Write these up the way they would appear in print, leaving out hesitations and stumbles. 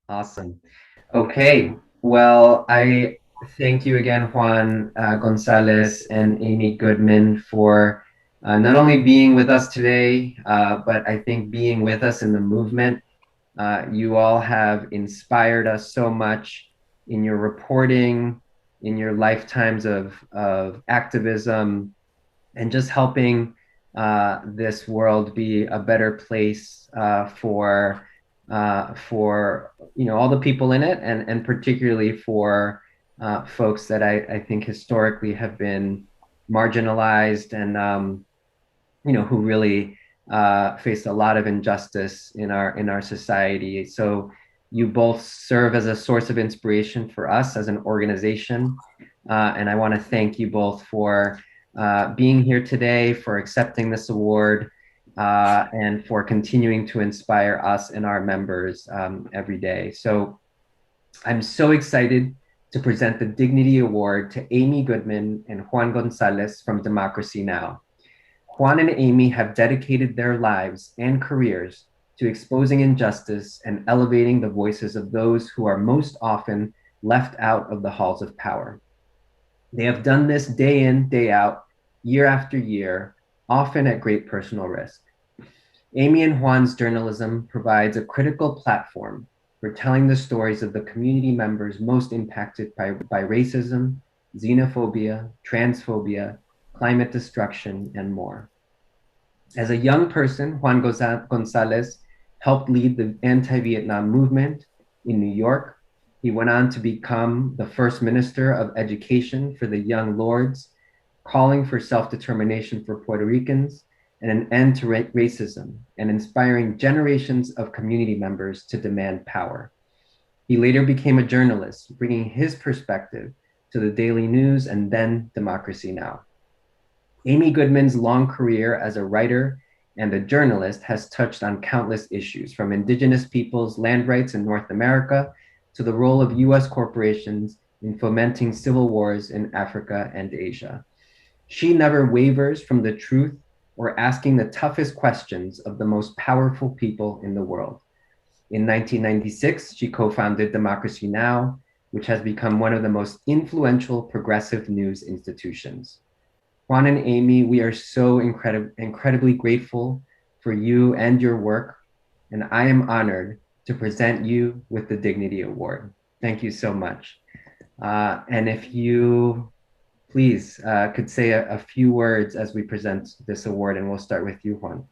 Awesome. Okay. Well, I thank you again, Juan González and Amy Goodman, for not only being with us today, but I think being with us in the movement. You all have inspired us so much in your reporting, in your lifetimes of activism, and just helping this world be a better place for all the people in it, and particularly for folks that I think historically have been marginalized and who really face a lot of injustice in our society. So you both serve as a source of inspiration for us as an organization, and I want to thank you both for being here today, for accepting this award, and for continuing to inspire us and our members every day. So I'm so excited to present the Dignity Award to Amy Goodman and Juan González from Democracy Now! Juan and Amy have dedicated their lives and careers to exposing injustice and elevating the voices of those who are most often left out of the halls of power. They have done this day in, day out, year after year, often at great personal risk. Amy and Juan's journalism provides a critical platform for telling the stories of the community members most impacted by racism, xenophobia, transphobia, climate destruction, and more. As a young person, Juan González helped lead the anti-Vietnam movement in New York. He went on to become the first minister of education for the Young Lords, calling for self-determination for Puerto Ricans and an end to racism, and inspiring generations of community members to demand power. He later became a journalist, bringing his perspective to the Daily News and then Democracy Now! Amy Goodman's long career as a writer and a journalist has touched on countless issues, from indigenous peoples' land rights in North America to the role of US corporations in fomenting civil wars in Africa and Asia. She never wavers from the truth or asking the toughest questions of the most powerful people in the world. In 1996, she co-founded Democracy Now!, which has become one of the most influential progressive news institutions. Juan and Amy, we are so incredibly grateful for you and your work, and I am honored to present you with the Dignity Award. Thank you so much. And if you please could say a few words as we present this award, and we'll start with you, Juan.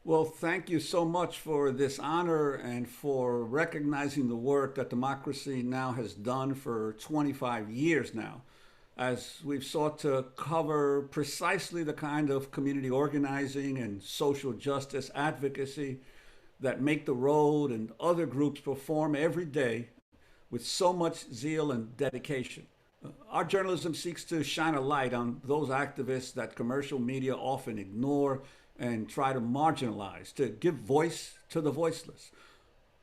Well, thank you so much for this honor and for recognizing the work that Democracy Now! Has done for 25 years now, as we've sought to cover precisely the kind of community organizing and social justice advocacy that Make the Road and other groups perform every day with so much zeal and dedication. Our journalism seeks to shine a light on those activists that commercial media often ignore and try to marginalize, to give voice to the voiceless.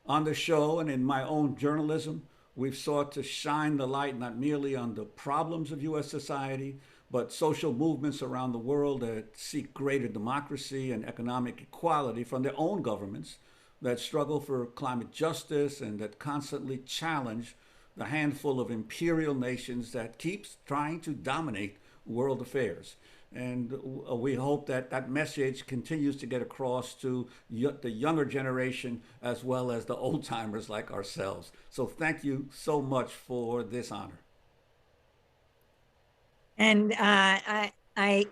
On the show and in my own journalism, we've sought to shine the light not merely on the problems of U.S. society, but social movements around the world that seek greater democracy and economic equality from their own governments, that struggle for climate justice, and that constantly challenge the handful of imperial nations that keeps trying to dominate world affairs. And we hope that that message continues to get across to the younger generation as well as the old timers like ourselves. So thank you so much for this honor. And I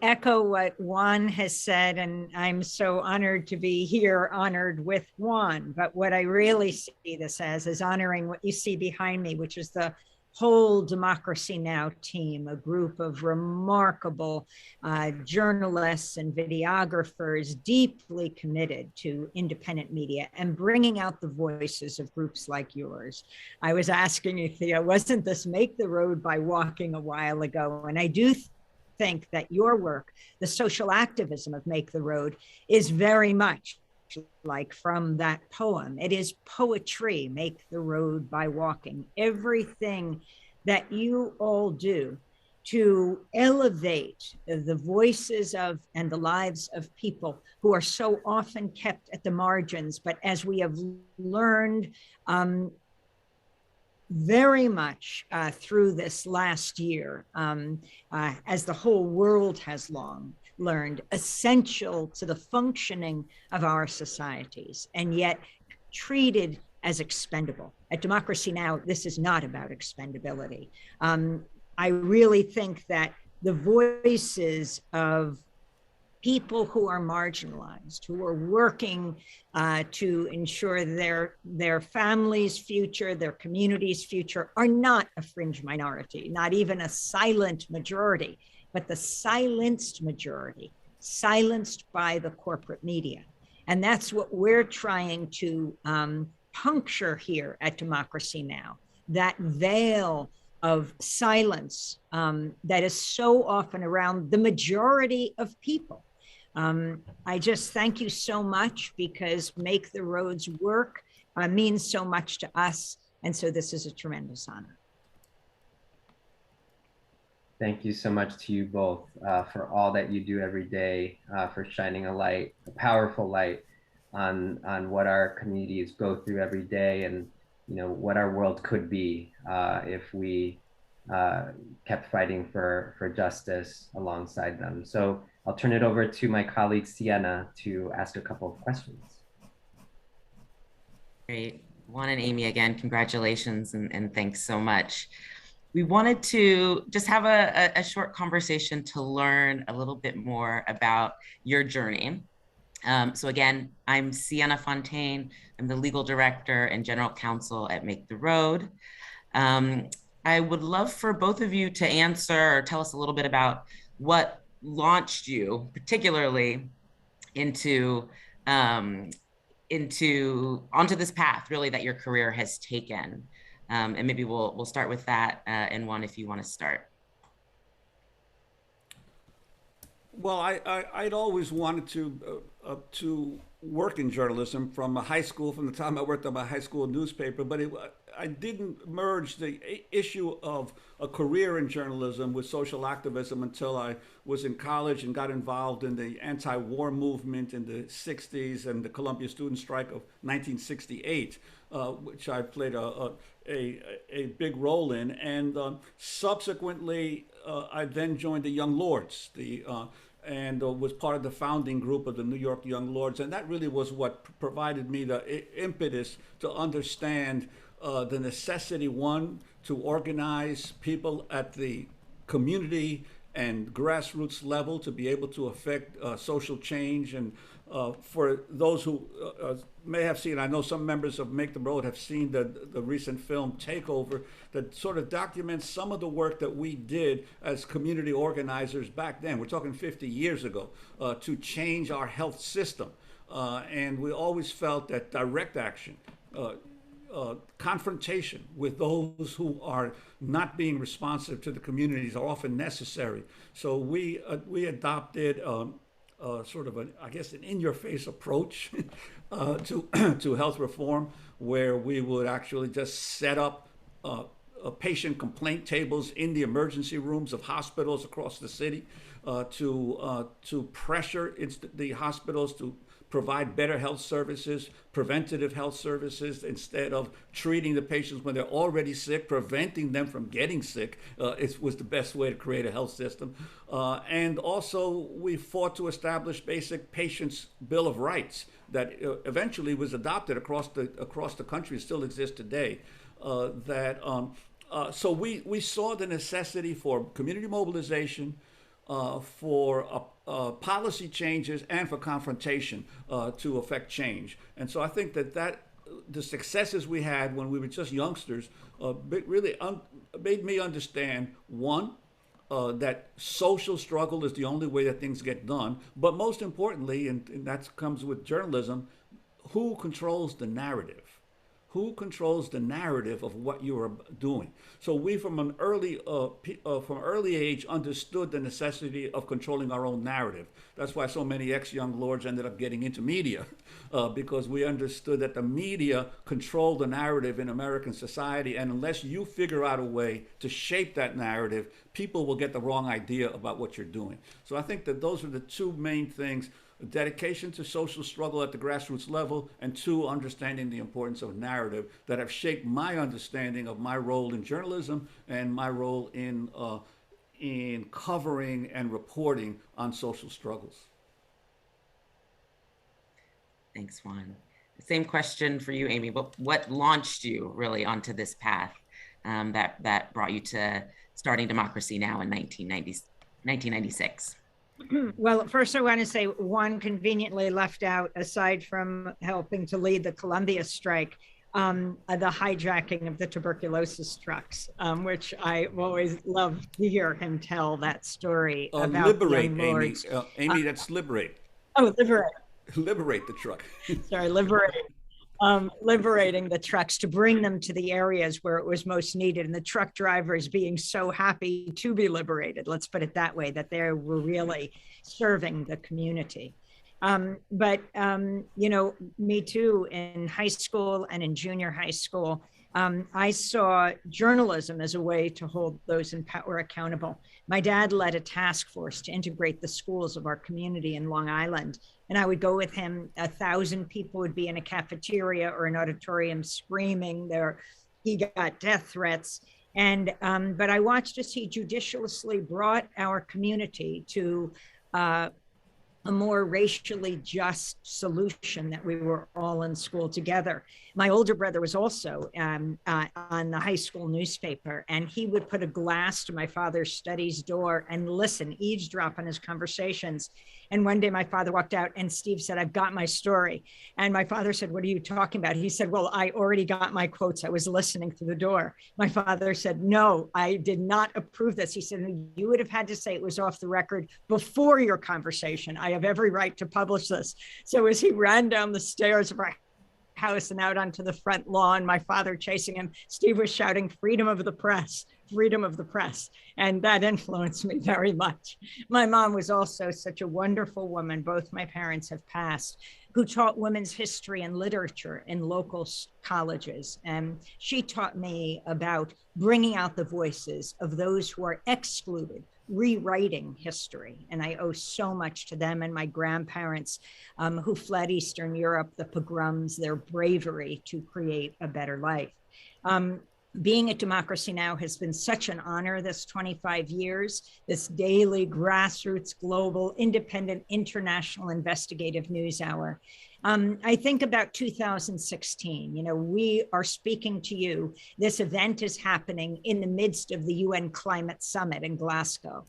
echo what Juan has said, and I'm so honored to be here, honored with Juan. But what I really see this as is honoring what you see behind me, which is the whole Democracy Now! Team, a group of remarkable journalists and videographers deeply committed to independent media and bringing out the voices of groups like yours. I was asking you, Thea, wasn't this Make the Road by Walking a while ago? And I do think that your work, the social activism of Make the Road, is very much like from that poem. It is poetry, Make the Road by Walking. Everything that you all do to elevate the voices of and the lives of people who are so often kept at the margins. But as we have learned very much through this last year, as the whole world has long learned, essential to the functioning of our societies, and yet treated as expendable. At Democracy Now!, this is not about expendability. I really think that the voices of people who are marginalized, who are working to ensure their family's future, their community's future, are not a fringe minority, not even a silent majority, but the silenced majority, silenced by the corporate media. And that's what we're trying to puncture here at Democracy Now!, that veil of silence that is so often around the majority of people. I just thank you so much, because Make the Roads Work means so much to us. And so this is a tremendous honor. Thank you so much to you both for all that you do every day, for shining a light, a powerful light on what our communities go through every day, and what our world could be if we kept fighting for justice alongside them. So I'll turn it over to my colleague Sienna to ask a couple of questions. Great. Juan and Amy, again, congratulations and thanks so much. We wanted to just have a short conversation to learn a little bit more about your journey. So again, I'm Sienna Fontaine. I'm the legal director and general counsel at Make the Road. I would love for both of you to answer or tell us a little bit about what launched you particularly onto this path, really, that your career has taken. And maybe we'll start with that, and Juan, if you want to start. Well, I'd always wanted to work in journalism from high school, from the time I worked on my high school newspaper, but I didn't merge the issue of a career in journalism with social activism until I was in college and got involved in the anti-war movement in the 60s and the Columbia student strike of 1968, which I played a big role in. And subsequently, I then joined the Young Lords, and was part of the founding group of the New York Young Lords. And that really was what provided me the impetus to understand the necessity, one, to organize people at the community and grassroots level to be able to affect social change. And for those who may have seen, I know some members of Make the Road have seen the recent film Takeover, that sort of documents some of the work that we did as community organizers back then. We're talking 50 years ago, to change our health system. And we always felt that direct action, confrontation with those who are not being responsive to the communities are often necessary. So we adopted sort of an in-your-face approach to health reform, where we would actually just set up patient complaint tables in the emergency rooms of hospitals across the city to pressure the hospitals to provide better health services, preventative health services, instead of treating the patients when they're already sick. Preventing them from getting sick was the best way to create a health system. And also, we fought to establish basic patients' Bill of Rights that eventually was adopted across the country, still exists today. So we saw the necessity for community mobilization, for policy changes, and for confrontation to affect change. And so I think that the successes we had when we were just youngsters really made me understand, one, that social struggle is the only way that things get done. But most importantly, and that comes with journalism, who controls the narrative? Who controls the narrative of what you are doing? So we, from an early age, understood the necessity of controlling our own narrative. That's why so many ex-young lords ended up getting into media, because we understood that the media control the narrative in American society, and unless you figure out a way to shape that narrative, people will get the wrong idea about what you're doing. So I think that those are the two main things: dedication to social struggle at the grassroots level, and two, understanding the importance of narrative, that have shaped my understanding of my role in journalism and my role in covering and reporting on social struggles. Thanks, Juan. Same question for you, Amy. What launched you really onto this path that brought you to starting Democracy Now! In 1996? Well, first I want to say Juan conveniently left out, aside from helping to lead the Columbia strike, the hijacking of the tuberculosis trucks, which I've always loved to hear him tell that story about Liberate, young Amy. lords. Amy, that's liberate. Oh, liberate. Liberate the truck. Sorry, liberate. Liberating the trucks to bring them to the areas where it was most needed, and the truck drivers being so happy to be liberated. Let's put it that way, that they were really serving the community. But you know, me too, in high school and in junior high school, I saw journalism as a way to hold those in power accountable. My dad led a task force to integrate the schools of our community in Long Island. And I would go with him. 1,000 people would be in a cafeteria or an auditorium screaming there. He got death threats. And but I watched as he judiciously brought our community to a more racially just solution, that we were all in school together. My older brother was also on the high school newspaper, and he would put a glass to my father's study's door and listen, eavesdrop on his conversations. And one day my father walked out and Steve said, "I've got my story." And my father said, "What are you talking about?" He said, "Well, I already got my quotes. I was listening through the door." My father said, "No, I did not approve this." He said, "You would have had to say it was off the record before your conversation. I have every right to publish this." So as he ran down the stairs of our house and out onto the front lawn, my father chasing him, Steve was shouting, "Freedom of the press, freedom of the press." And that influenced me very much. My mom was also such a wonderful woman. Both my parents have passed, who taught women's history and literature in local colleges. And she taught me about bringing out the voices of those who are excluded, rewriting history. And I owe so much to them and my grandparents, who fled Eastern Europe, the pogroms, their bravery to create a better life. Being at Democracy Now! Has been such an honor this 25 years, this daily grassroots, global, independent, international investigative news hour. I think about 2016, you know, we are speaking to you. This event is happening in the midst of the UN Climate Summit in Glasgow,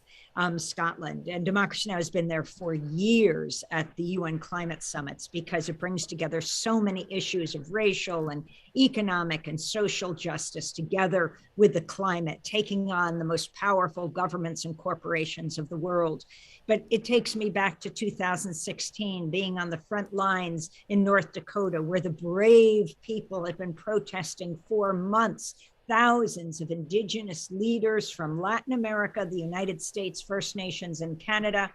Scotland. And Democracy Now! Has been there for years at the UN Climate Summits, because it brings together so many issues of racial and economic and social justice together with the climate, taking on the most powerful governments and corporations of the world. But it takes me back to 2016, being on the front lines in North Dakota, where the brave people had been protesting for months. Thousands of indigenous leaders from Latin America, the United States, First Nations, and Canada,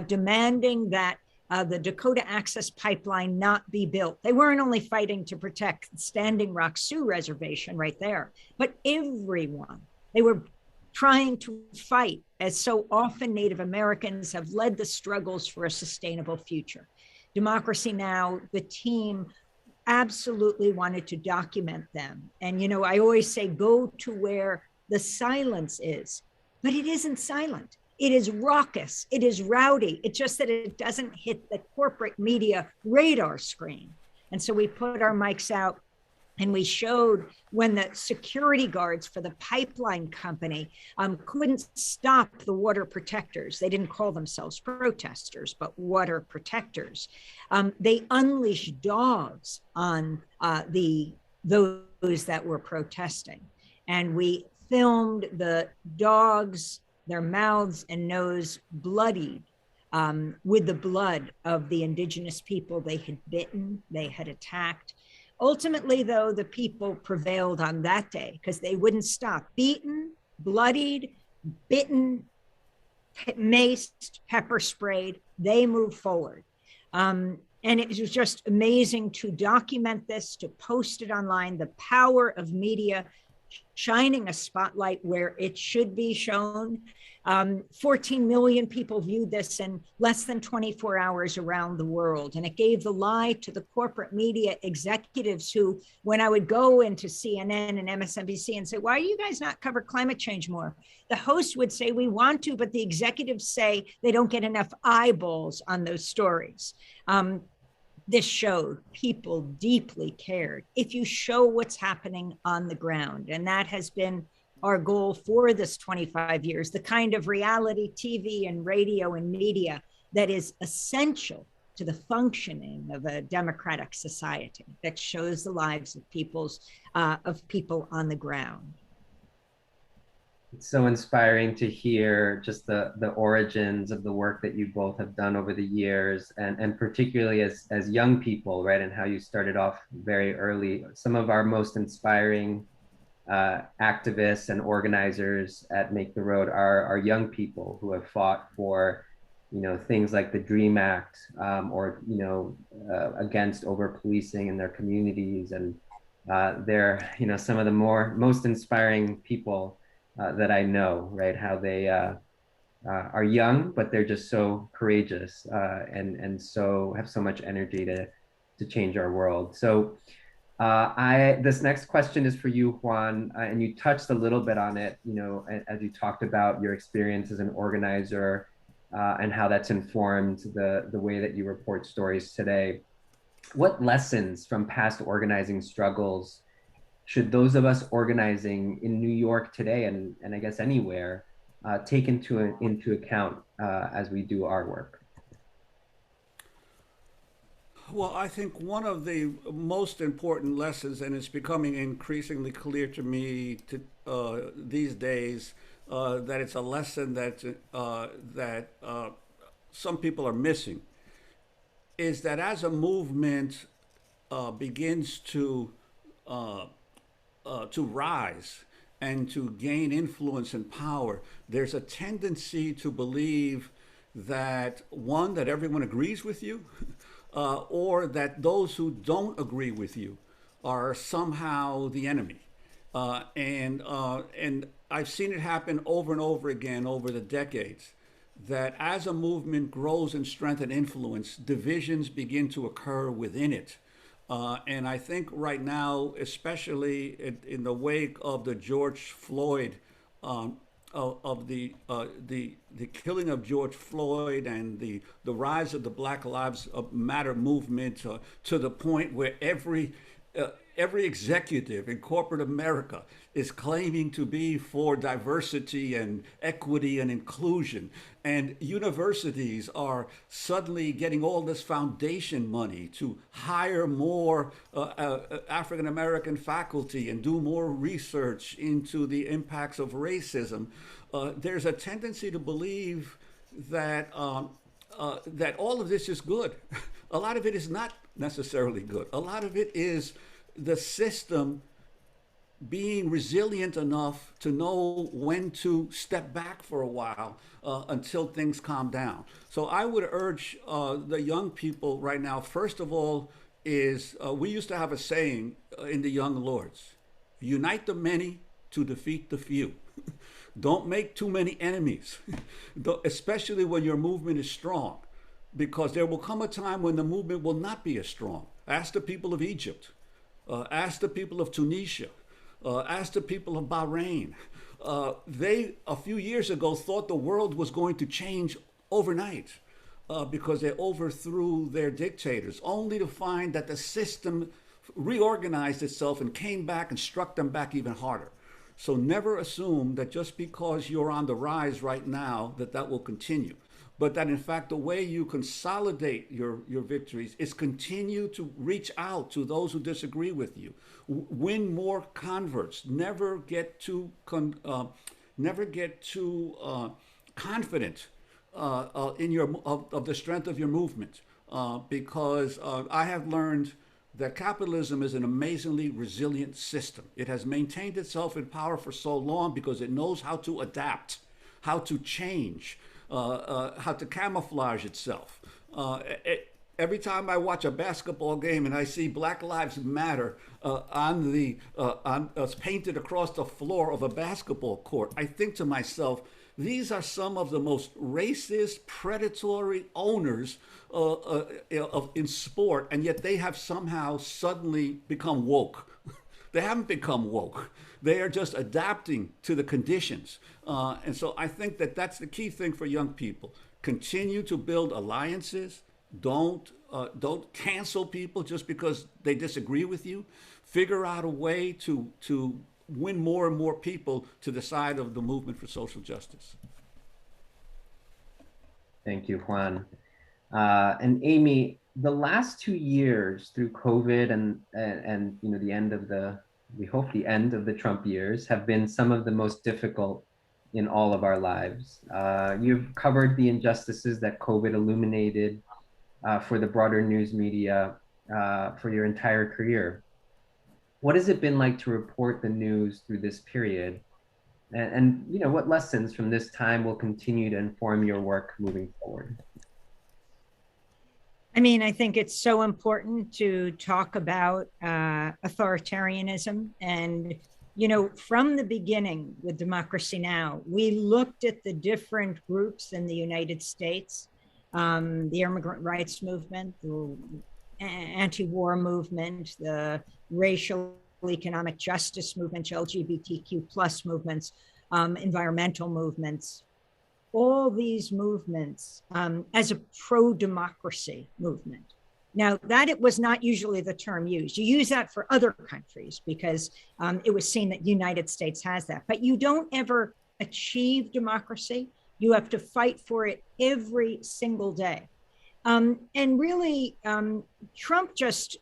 demanding that the Dakota Access Pipeline not be built. They weren't only fighting to protect Standing Rock Sioux Reservation right there, but everyone. They were trying to fight, as so often Native Americans have led the struggles for a sustainable future. Democracy Now!, the team, absolutely wanted to document them. And, you know, I always say, go to where the silence is, but it isn't silent. It is raucous, it is rowdy. It's just that it doesn't hit the corporate media radar screen. And so we put our mics out and we showed when the security guards for the pipeline company couldn't stop the water protectors. They didn't call themselves protesters, but water protectors. They unleashed dogs on those that were protesting. And we filmed the dogs, their mouths and nose bloodied with the blood of the indigenous people they had bitten, they had attacked. Ultimately, though, the people prevailed on that day because they wouldn't stop. Beaten, bloodied, bitten, maced, pepper sprayed, they moved forward. And it was just amazing to document this, to post it online, the power of media shining a spotlight where it should be shown. 14 million people viewed this in less than 24 hours around the world. And it gave the lie to the corporate media executives who, when I would go into CNN and MSNBC and say, why are you guys not cover climate change more? The host would say, we want to, but the executives say they don't get enough eyeballs on those stories. This showed people deeply cared. If you show what's happening on the ground, and that has been our goal for this 25 years, the kind of reality TV and radio and media that is essential to the functioning of a democratic society that shows the lives of people on the ground. It's so inspiring to hear just the origins of the work that you both have done over the years, and particularly as young people, right? And how you started off very early. Some of our most inspiring activists and organizers at Make the Road are young people who have fought for, things like the Dream Act, or against over policing in their communities, and they're some of the most inspiring people that I know, right? How they are young, but they're just so courageous, and so have so much energy to change our world. So this next question is for you, Juan, and you touched a little bit on it, as you talked about your experience as an organizer, and how that's informed the way that you report stories today. What lessons from past organizing struggles should those of us organizing in New York today, and I guess anywhere, take into account as we do our work? Well, I think one of the most important lessons, and it's becoming increasingly clear to me these days, that it's a lesson that some people are missing, is that as a movement begins to rise and to gain influence and power, there's a tendency to believe that, one, that everyone agrees with you, or that those who don't agree with you are somehow the enemy. And I've seen it happen over and over again over the decades, that as a movement grows in strength and influence, divisions begin to occur within it. And I think right now, especially in the wake of the George Floyd, of the killing of George Floyd, and the rise of the Black Lives Matter movement, to the point where every executive in corporate America is claiming to be for diversity and equity and inclusion. And universities are suddenly getting all this foundation money to hire more African American faculty and do more research into the impacts of racism. There's a tendency to believe that that all of this is good. A lot of it is not necessarily good. A lot of it is the system being resilient enough to know when to step back for a while until things calm down. So I would urge the young people right now, first of all, is we used to have a saying in the Young Lords: unite the many to defeat the few. Don't make too many enemies, especially when your movement is strong, because there will come a time when the movement will not be as strong. Ask the people of Egypt. Ask the people of Tunisia. Ask the people of Bahrain. They, a few years ago, thought the world was going to change overnight because they overthrew their dictators, only to find that the system reorganized itself and came back and struck them back even harder. So never assume that just because you're on the rise right now, that will continue. But that in fact, the way you consolidate your victories is continue to reach out to those who disagree with you. Win more converts. Never get too confident in of the strength of your movement, because I have learned that capitalism is an amazingly resilient system. It has maintained itself in power for so long because it knows how to adapt, how to change, how to camouflage itself. Every time I watch a basketball game and I see Black Lives Matter on painted across the floor of a basketball court, I think to myself, these are some of the most racist, predatory owners in sport, and yet they have somehow suddenly become woke. They haven't become woke. They are just adapting to the conditions. And so I think that that's the key thing for young people. Continue to build alliances. Don't cancel people just because they disagree with you. Figure out a way to win more and more people to the side of the movement for social justice. Thank you, Juan. And Amy, the last 2 years through COVID and the end of we hope the end of the Trump years have been some of the most difficult in all of our lives. You've covered the injustices that COVID illuminated for the broader news media for your entire career. What has it been like to report the news through this period? And what lessons from this time will continue to inform your work moving forward? I mean, I think it's so important to talk about authoritarianism. And, from the beginning with Democracy Now!, we looked at the different groups in the United States, the immigrant rights movement, the anti-war movement, the racial economic justice movement, LGBTQ plus movements, environmental movements, all these movements as a pro-democracy movement. Now, that it was not usually the term used. You use that for other countries because it was seen that the United States has that. But you don't ever achieve democracy. You have to fight for it every single day. And really, Trump just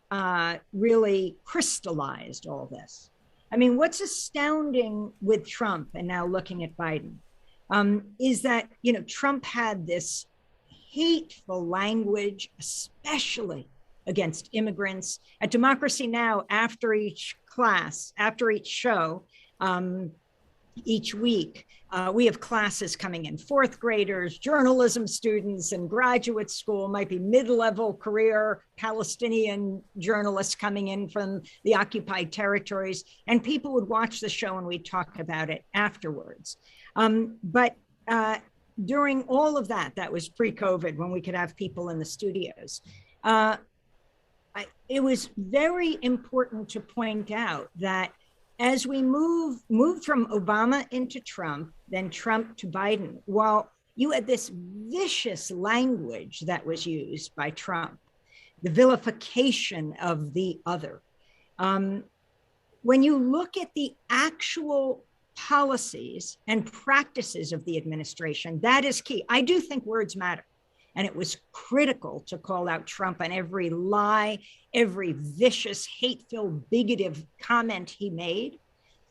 really crystallized all this. I mean, what's astounding with Trump and now looking at Biden is that, Trump had this hateful language, especially against immigrants. At Democracy Now!, after each class, after each show, each week, we have classes coming in, fourth graders, journalism students, and graduate school, might be mid-level career Palestinian journalists coming in from the occupied territories, and people would watch the show and we'd talk about it afterwards. But during all of that was pre-COVID when we could have people in the studios. It was very important to point out that as we moved from Obama into Trump, then Trump to Biden, while you had this vicious language that was used by Trump, the vilification of the other. When you look at the actual policies and practices of the administration, that is key. I do think words matter. And it was critical to call out Trump on every lie, every vicious, hate-filled, bigoted comment he made.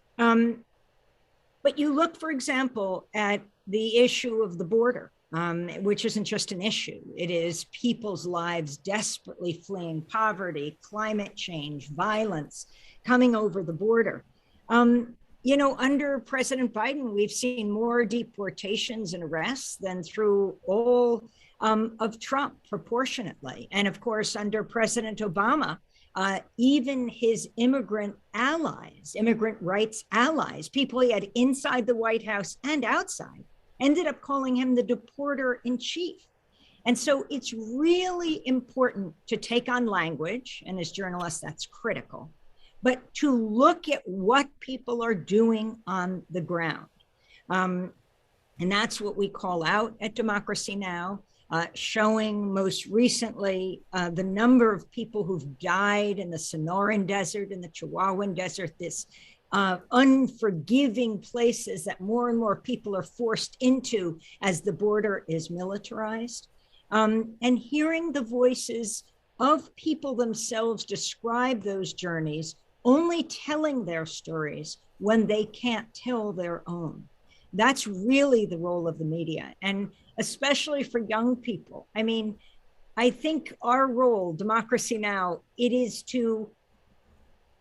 But you look, for example, at the issue of the border, which isn't just an issue. It is people's lives desperately fleeing poverty, climate change, violence, coming over the border. Under President Biden, we've seen more deportations and arrests than through all of Trump proportionately. And of course, under President Obama, even his immigrant allies, immigrant rights allies, people he had inside the White House and outside, ended up calling him the deporter in chief. And so it's really important to take on language, and as journalists, that's critical, but to look at what people are doing on the ground. And that's what we call out at Democracy Now!, showing most recently the number of people who've died in the Sonoran Desert, in the Chihuahuan Desert, this unforgiving places that more and more people are forced into as the border is militarized. And hearing the voices of people themselves describe those journeys, only telling their stories when they can't tell their own. That's really the role of the media, and especially for young people. I mean, I think our role, Democracy Now, it is to,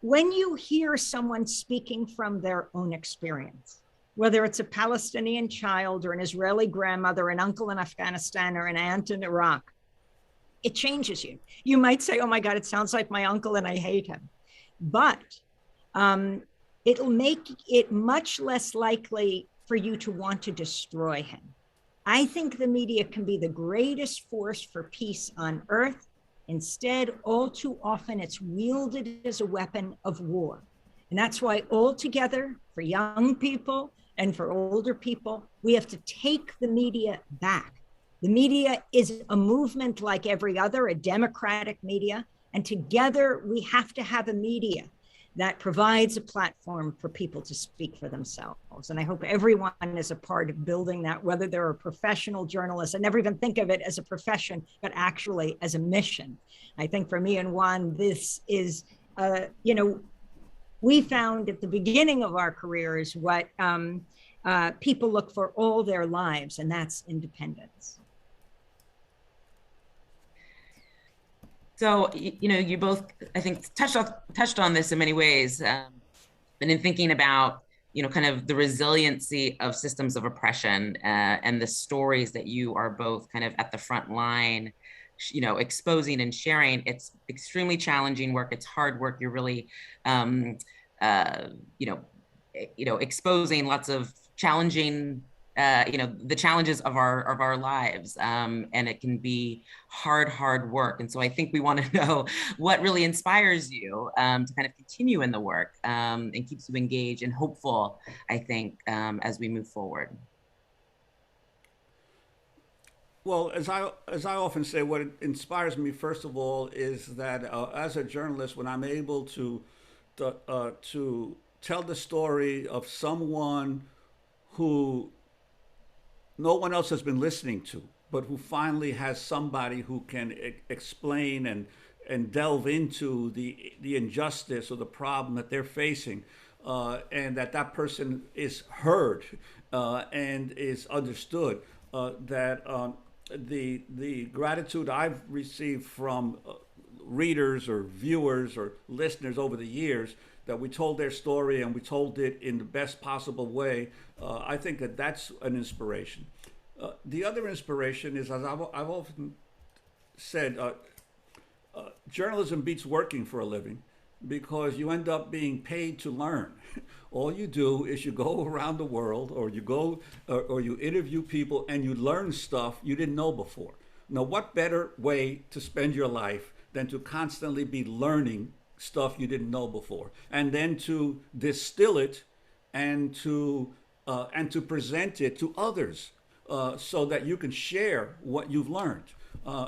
when you hear someone speaking from their own experience, whether it's a Palestinian child or an Israeli grandmother, an uncle in Afghanistan, or an aunt in Iraq, it changes you. You might say, oh my God, it sounds like my uncle and I hate him. But it'll make it much less likely for you to want to destroy him. I think the media can be the greatest force for peace on earth. Instead, all too often, it's wielded as a weapon of war. And that's why altogether, for young people and for older people, we have to take the media back. The media is a movement like every other, a democratic media. And together, we have to have a media that provides a platform for people to speak for themselves. And I hope everyone is a part of building that, whether they're a professional journalist. I never even think of it as a profession, but actually as a mission. I think for me and Juan, this is, we found at the beginning of our careers what people look for all their lives, and that's independence. So, you both, I think, touched on this in many ways. And in thinking about, kind of the resiliency of systems of oppression and the stories that you are both kind of at the front line, exposing and sharing, it's extremely challenging work. It's hard work. You're really, exposing lots of challenging the challenges of our lives, and it can be hard work. And so I think we want to know what really inspires you to kind of continue in the work, and keeps you engaged and hopeful, I think, as we move forward. Well, as I often say, what inspires me first of all is that as a journalist, when I'm able to tell the story of someone who no one else has been listening to, but who finally has somebody who can explain and delve into the injustice or the problem that they're facing, and that person is heard and is understood. The gratitude I've received from readers or viewers or listeners over the years, that we told their story and we told it in the best possible way, I think that that's an inspiration. The other inspiration is, as I've often said, journalism beats working for a living, because you end up being paid to learn. All you do is you go around the world, or you go or you interview people and you learn stuff you didn't know before. Now, what better way to spend your life than to constantly be learning stuff you didn't know before, and then to distill it and to present it to others, so that you can share what you've learned.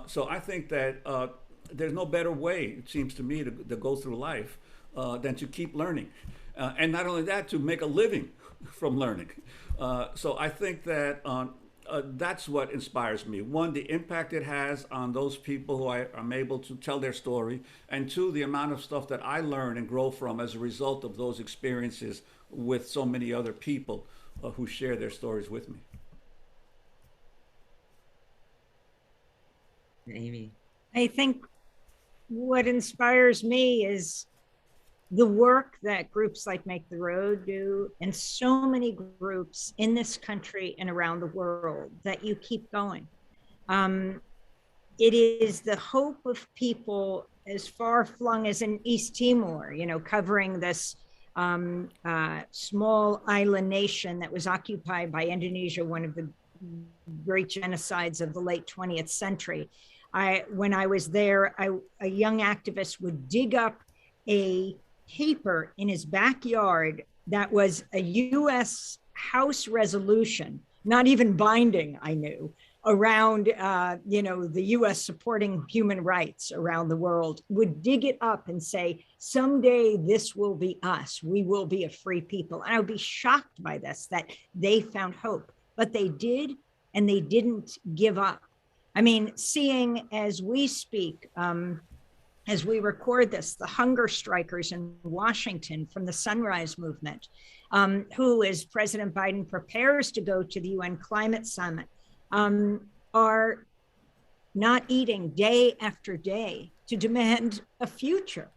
So I think that there's no better way, it seems to me, to go through life than to keep learning, and not only that, to make a living from learning. So I think that that's what inspires me. One, the impact it has on those people who I'm able to tell their story, and two, the amount of stuff that I learn and grow from as a result of those experiences with so many other people who share their stories with me. Amy. I think what inspires me is the work that groups like Make the Road do, and so many groups in this country and around the world, that you keep going. It is the hope of people as far flung as in East Timor, covering this small island nation that was occupied by Indonesia, one of the great genocides of the late 20th century. When I was there, a young activist would dig up a paper in his backyard that was a U.S. House resolution, not even binding, I knew, around the U.S. supporting human rights around the world, would dig it up and say, someday this will be us. We will be a free people. And I would be shocked by this, that they found hope. But they did, and they didn't give up. I mean, seeing as we speak, as we record this, the hunger strikers in Washington from the Sunrise Movement, who, as President Biden prepares to go to the UN Climate Summit, are not eating day after day to demand a future.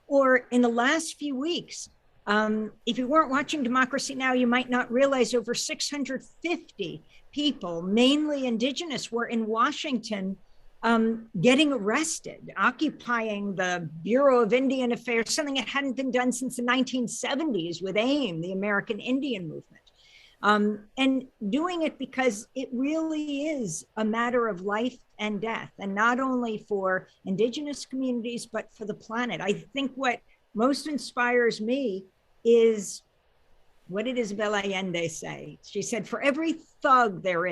Or in the last few weeks, if you weren't watching Democracy Now!, you might not realize over 650 people, mainly indigenous, were in Washington getting arrested, occupying the Bureau of Indian Affairs, something that hadn't been done since the 1970s with AIM, the American Indian Movement. And doing it because it really is a matter of life and death, and not only for indigenous communities, but for the planet. I think what most inspires me is, what did Isabel Allende say? She said, for every thug there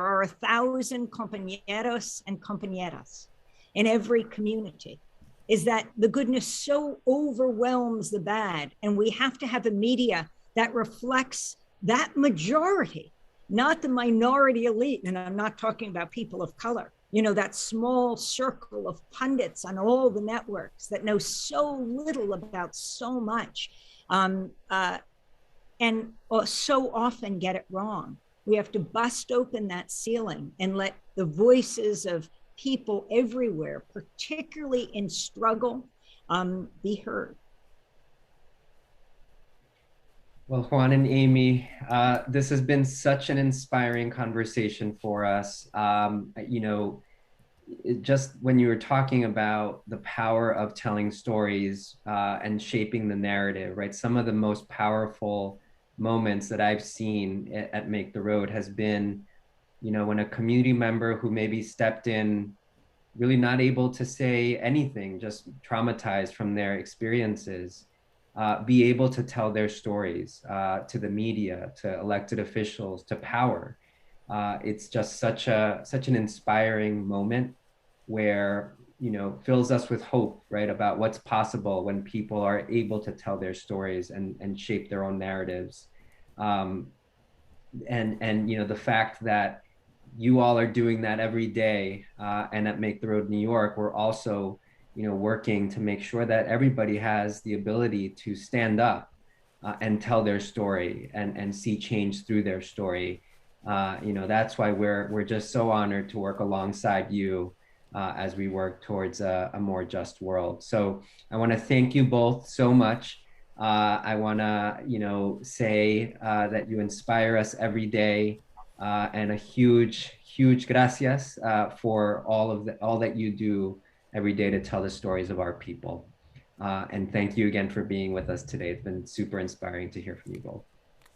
are 1,000 compañeros and compañeras in every community. Is that the goodness so overwhelms the bad, and we have to have a media that reflects that majority, not the minority elite. And I'm not talking about people of color, that small circle of pundits on all the networks that know so little about so much, and so often get it wrong. We have to bust open that ceiling and let the voices of people everywhere, particularly in struggle, be heard. Well, Juan and Amy, this has been such an inspiring conversation for us. Just when you were talking about the power of telling stories and shaping the narrative, right? Some of the most powerful moments that I've seen at Make the Road has been, when a community member who maybe stepped in really not able to say anything, just traumatized from their experiences, be able to tell their stories to the media, to elected officials, to power. It's just such an inspiring moment where, fills us with hope, right, about what's possible when people are able to tell their stories and shape their own narratives. And the fact that you all are doing that every day, and at Make the Road New York, we're also working to make sure that everybody has the ability to stand up and tell their story and see change through their story. That's why we're just so honored to work alongside you as we work towards a more just world. So I want to thank you both so much. I want to, say that you inspire us every day, and a huge gracias for all that you do every day to tell the stories of our people. And thank you again for being with us today. It's been super inspiring to hear from you both.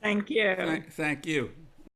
Thank you. Thank you.